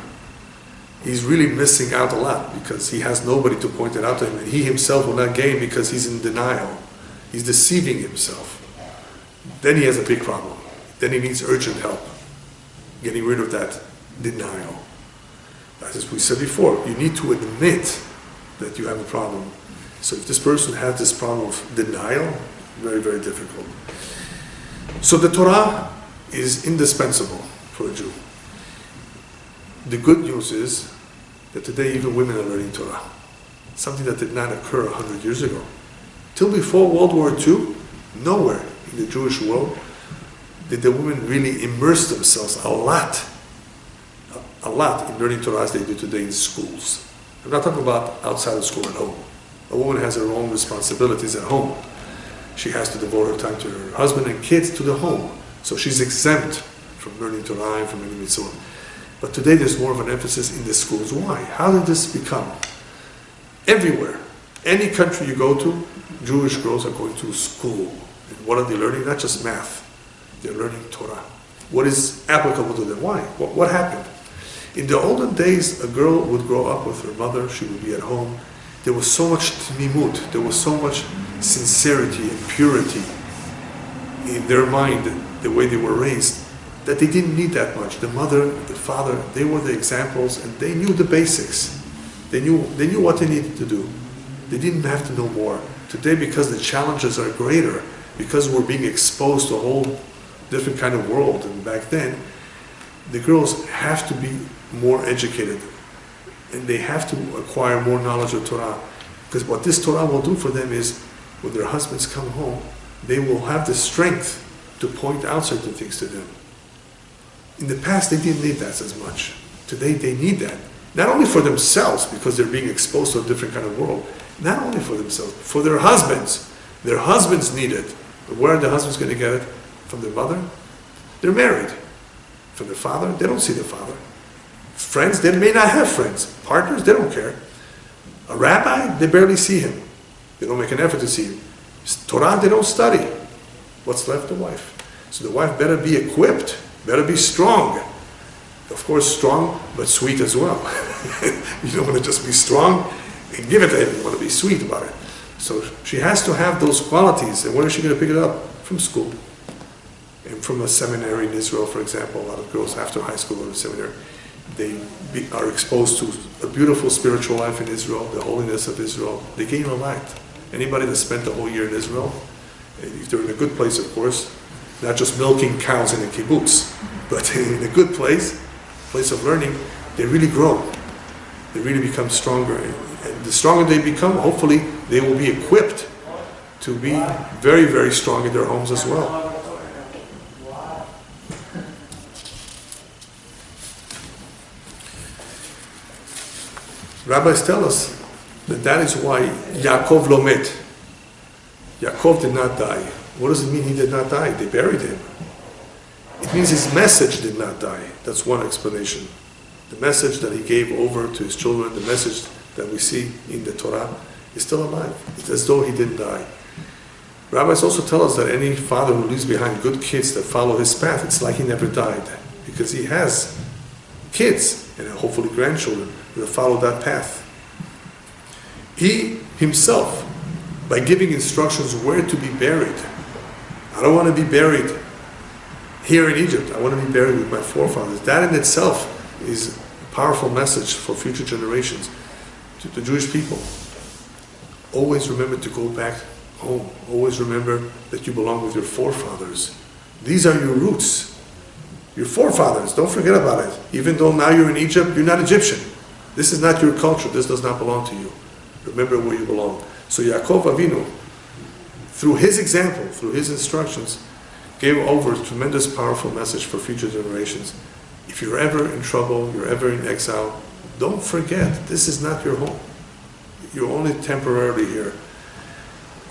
S1: He's really missing out a lot because he has nobody to point it out to him, and he himself will not gain because he's in denial. He's deceiving himself. Then he has a big problem. Then he needs urgent help, getting rid of that denial. As we said before, you need to admit that you have a problem. So if this person has this problem of denial, very, very difficult. So the Torah is indispensable for a Jew. The good news is that today even women are learning Torah. Something that did not occur 100 years ago. Till before World War II, nowhere in the Jewish world did the women really immerse themselves a lot in learning Torah as they do today in schools. I'm not talking about outside of school, at home. A woman has her own responsibilities at home. She has to devote her time to her husband and kids, to the home. So she's exempt from learning Torah and from any mitzvot. But today there's more of an emphasis in the schools. Why? How did this become? Everywhere. Any country you go to, Jewish girls are going to school. And what are they learning? Not just math. They're learning Torah. What is applicable to them? Why? What happened? In the olden days, a girl would grow up with her mother. She would be at home. There was so much tmimut. There was so much sincerity and purity in their mind, the way they were raised, that they didn't need that much. The mother, the father, they were the examples, and they knew the basics. They knew what they needed to do. They didn't have to know more. Today, because the challenges are greater, because we're being exposed to a whole different kind of world than back then, the girls have to be more educated, and they have to acquire more knowledge of Torah. Because what this Torah will do for them is, when their husbands come home, they will have the strength to point out certain things to them. In the past, they didn't need that as much. Today, they need that. Not only for themselves, because they're being exposed to a different kind of world. Not only for themselves, for their husbands. Their husbands need it. But where are the husbands going to get it? From their mother? They're married. From their father? They don't see their father. Friends? They may not have friends. Partners? They don't care. A rabbi? They barely see him. They don't make an effort to see him. Torah? They don't study. What's left? The wife. So the wife better be equipped, better be strong. Of course, strong, but sweet as well. You don't want to just be strong and give it to him. You want to be sweet about it. So she has to have those qualities. And where is she going to pick it up? From school. And from a seminary in Israel, for example, a lot of girls after high school go to seminary. They are exposed to a beautiful spiritual life in Israel, the holiness of Israel. They gain a lot. Anybody that spent the whole year in Israel, if they're in a good place, of course, not just milking cows in a kibbutz, but in a good place of learning, they really grow. They really become stronger. And the stronger they become, hopefully, they will be equipped to be very, very strong in their homes as well. Rabbis tell us that is why Yaakov lomet. Yaakov did not die. What does it mean he did not die? They buried him. It means his message did not die. That's one explanation. The message that he gave over to his children, the message that we see in the Torah, is still alive. It's as though he didn't die.
S2: Rabbis also tell us that any father who leaves behind good kids that follow his path, it's like he never died, because he has kids and hopefully grandchildren that follow that path. He himself, by giving instructions where to be buried, I don't want to be buried here in Egypt, I want to be buried with my forefathers. That in itself is a powerful message for future generations, to the Jewish people. Always remember to go back home. Always remember that you belong with your forefathers. These are your roots. Your forefathers, don't forget about it. Even though now you're in Egypt, you're not Egyptian. This is not your culture. This does not belong to you. Remember where you belong. So Yaakov Avinu, through his example, through his instructions, gave over a tremendous, powerful message for future generations. If you're ever in trouble, you're ever in exile, don't forget, this is not your home. You're only temporarily here.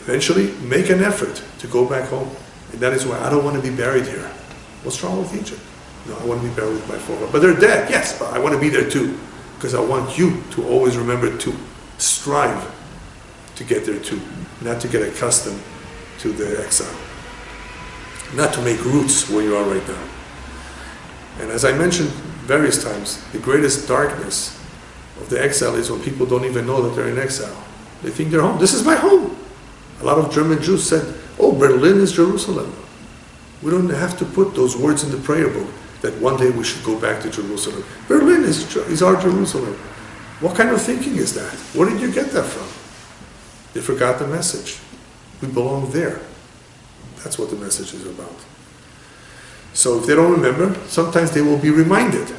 S2: Eventually, make an effort to go back home. And that is why I don't want to be buried here. What's wrong with Egypt? No, I want to be buried with my forefathers. But they're dead, yes, but I want to be there too. Because I want you to always remember to strive to get there too. Not to get accustomed to the exile. Not to make roots where you are right now. And as I mentioned various times, the greatest darkness of the exile is when people don't even know that they're in exile. They think they're home. This is my home. A lot of German Jews said, oh, Berlin is Jerusalem. We don't have to put those words in the prayer book that one day we should go back to Jerusalem. Berlin is our Jerusalem. What kind of thinking is that? Where did you get that from? They forgot the message. We belong there. That's what the message is about. So if they don't remember, sometimes they will be reminded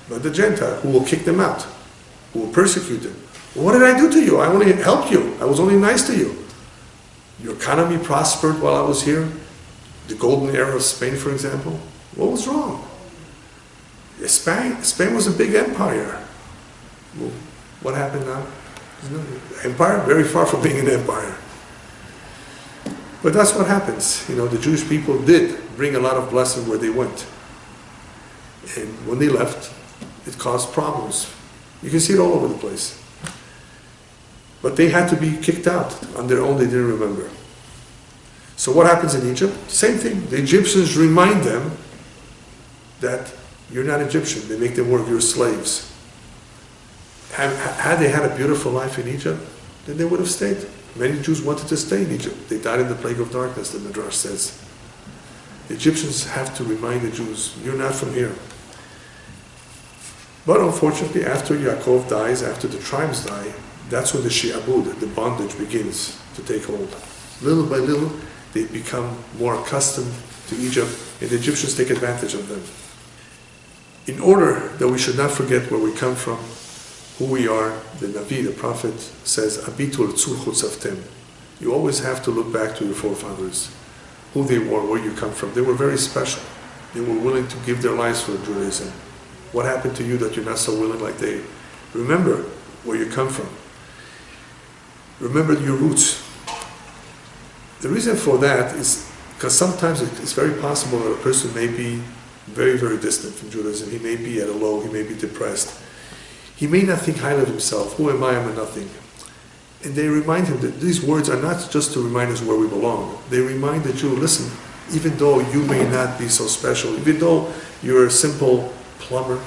S2: by the Gentile who will kick them out, who will persecute them. Well, what did I do to you? I only helped you. I was only nice to you. Your economy prospered while I was here. The golden era of Spain, for example. What was wrong? Spain was a big empire. Well, what happened now? Empire? Very far from being an empire. But that's what happens. You know, the Jewish people did bring a lot of blessing where they went. And when they left, it caused problems. You can see it all over the place. But they had to be kicked out. On their own, they didn't remember. So what happens in Egypt? Same thing. The Egyptians remind them that you're not Egyptian. They make them work, you're slaves. Had they had a beautiful life in Egypt, then they would have stayed. Many Jews wanted to stay in Egypt. They died in the plague of darkness, the Midrash says. The Egyptians have to remind the Jews, you're not from here. But unfortunately, after Yaakov dies, after the tribes die, that's when the shi'abud, the bondage, begins to take hold. Little by little, they become more accustomed to Egypt, and the Egyptians take advantage of them. In order that we should not forget where we come from, who we are, the Navi, the prophet, says, Abitul tzulchutzavtem. You always have to look back to your forefathers, who they were, where you come from. They were very special. They were willing to give their lives for Judaism. What happened to you that you're not so willing like they? Remember where you come from. Remember your roots. The reason for that is because sometimes it's very possible that a person may be very, very distant from Judaism. He may be at a low, he may be depressed. He may not think highly of himself. Who am I? I'm a nothing. And they remind him that these words are not just to remind us where we belong. They remind the Jew, listen, even though you may not be so special, even though you're a simple plumber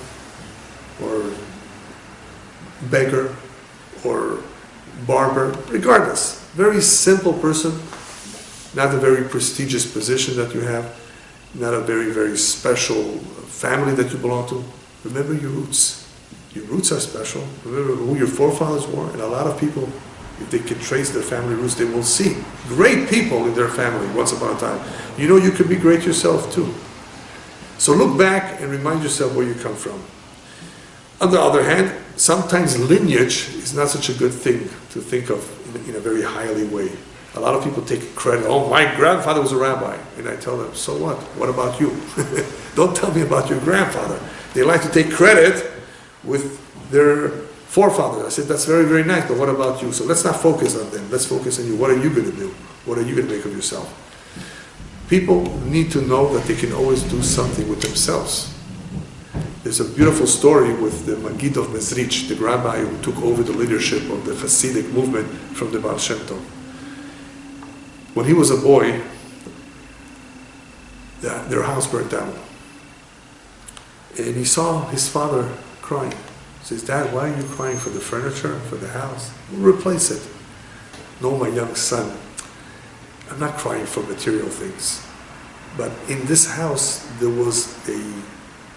S2: or beggar or barber, regardless, very simple person, not a very prestigious position that you have, not a very, very special family that you belong to. Remember your roots. Your roots are special. Remember who your forefathers were. And a lot of people, if they can trace their family roots, they will see great people in their family once upon a time. You know you could be great yourself too. So look back and remind yourself where you come from. On the other hand, sometimes lineage is not such a good thing to think of in a very highly way. A lot of people take credit. Oh, my grandfather was a rabbi. And I tell them, so what? What about you? Don't tell me about your grandfather. They like to take credit with their forefathers. I said, that's very, very nice, but what about you? So let's not focus on them. Let's focus on you. What are you going to do? What are you going to make of yourself? People need to know that they can always do something with themselves. There's a beautiful story with the Magid of Mezrich, the rabbi who took over the leadership of the Hasidic movement from the Baal Shem Tov.
S1: When he was a boy, their house burnt down. And he saw his father crying. He says, Dad, why are you crying for the furniture, for the house? We'll replace it. No, my young son, I'm not crying for material things. But in this house, there was a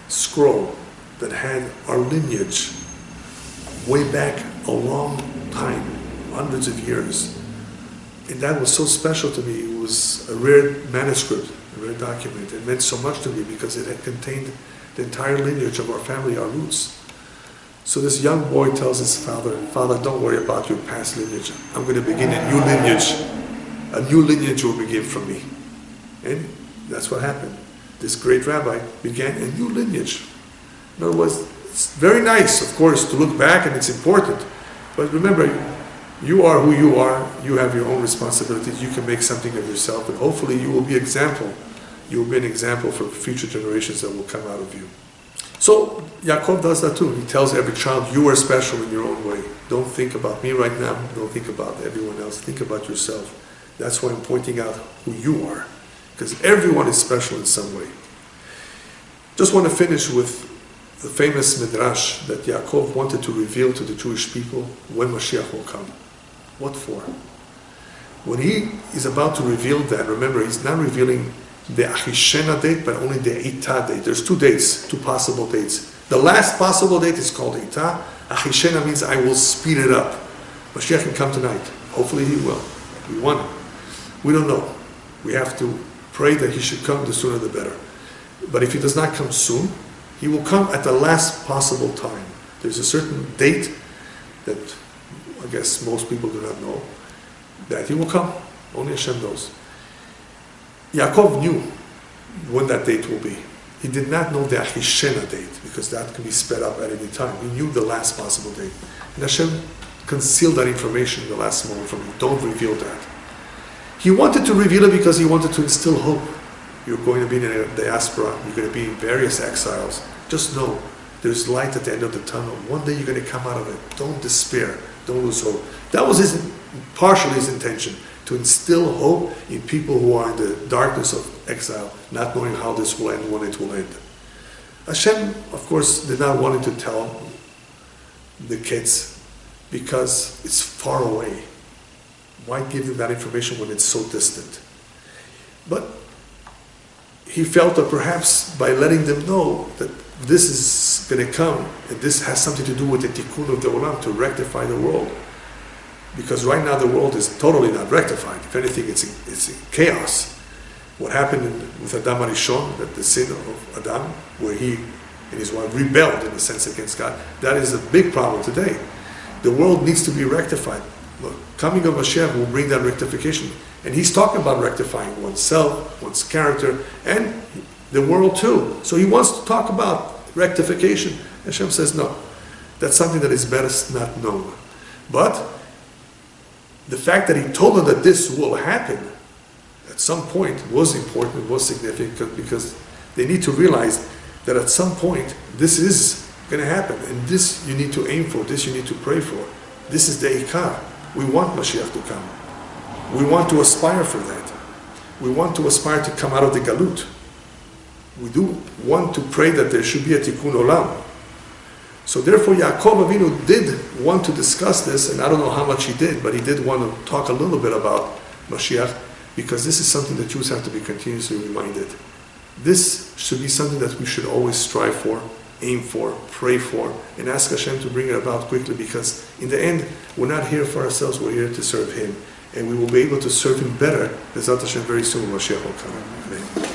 S1: scroll that had our lineage way back a long time, hundreds of years. And that was so special to me. It was a rare manuscript, a rare document. It meant so much to me because it had contained the entire lineage of our family, our roots. So this young boy tells his father, Father, don't worry about your past lineage. I'm going to begin a new lineage. A new lineage will begin from me. And that's what happened. This great rabbi began a new lineage. In other words, it's very nice, of course, to look back, and it's important. But remember, you are who you are. You have your own responsibilities. You can make something of yourself, and hopefully you will be example. You will be an example for future generations that will come out of you. So Yaakov does that too. He tells every child, you are special in your own way. Don't think about me right now. Don't think about everyone else. Think about yourself. That's why I'm pointing out who you are. Because everyone is special in some way. Just want to finish with the famous midrash that Yaakov wanted to reveal to the Jewish people when Mashiach will come. What for? When he is about to reveal that, remember, he's not revealing the Achishena date, but only the Ita date. There's 2 dates, 2 possible dates. The last possible date is called Ita. Achishena means I will speed it up. Mashiach can come tonight. Hopefully he will. We want him. We don't know. We have to pray that he should come, the sooner the better. But if he does not come soon, he will come at the last possible time. There's a certain date that I guess most people do not know, that he will come. Only Hashem knows. Yaakov knew when that date will be. He did not know the Achishena date, because that can be sped up at any time. He knew the last possible date. And Hashem concealed that information in the last moment from him. Don't reveal that. He wanted to reveal it because he wanted to instill hope. You're going to be in a diaspora. You're going to be in various exiles. Just know there's light at the end of the tunnel. One day you're going to come out of it. Don't despair. Don't lose hope. That was partially his intention, to instill hope in people who are in the darkness of exile, not knowing how this will end, when it will end. Hashem, of course, did not want him to tell the kids because it's far away. Why give them that information when it's so distant? But he felt that perhaps by letting them know that this is going to come, and this has something to do with the tikkun of the olam, to rectify the world. Because right now the world is totally not rectified. If anything, it's in chaos. What happened with Adam Arishon, that the sin of Adam, where he and his wife rebelled in a sense against God, that is a big problem today. The world needs to be rectified. The coming of Mashiach will bring that rectification. And he's talking about rectifying oneself, one's character, and the world too. So he wants to talk about rectification. Hashem says, no, that's something that is best not known. But the fact that he told them that this will happen at some point was important, was significant, because they need to realize that at some point this is going to happen, and this you need to aim for, this you need to pray for. This is the Ikar. We want Mashiach to come. We want to aspire for that. We want to aspire to come out of the Galut. We do want to pray that there should be a Tikkun Olam. So therefore Yaakov Avinu did want to discuss this, and I don't know how much he did, but he did want to talk a little bit about Mashiach, because this is something that Jews have to be continuously reminded. This should be something that we should always strive for, aim for, pray for, and ask Hashem to bring it about quickly, because in the end, we're not here for ourselves, we're here to serve Him. And we will be able to serve Him better, Bezat Hashem, very soon, Mashiach will come. Amen.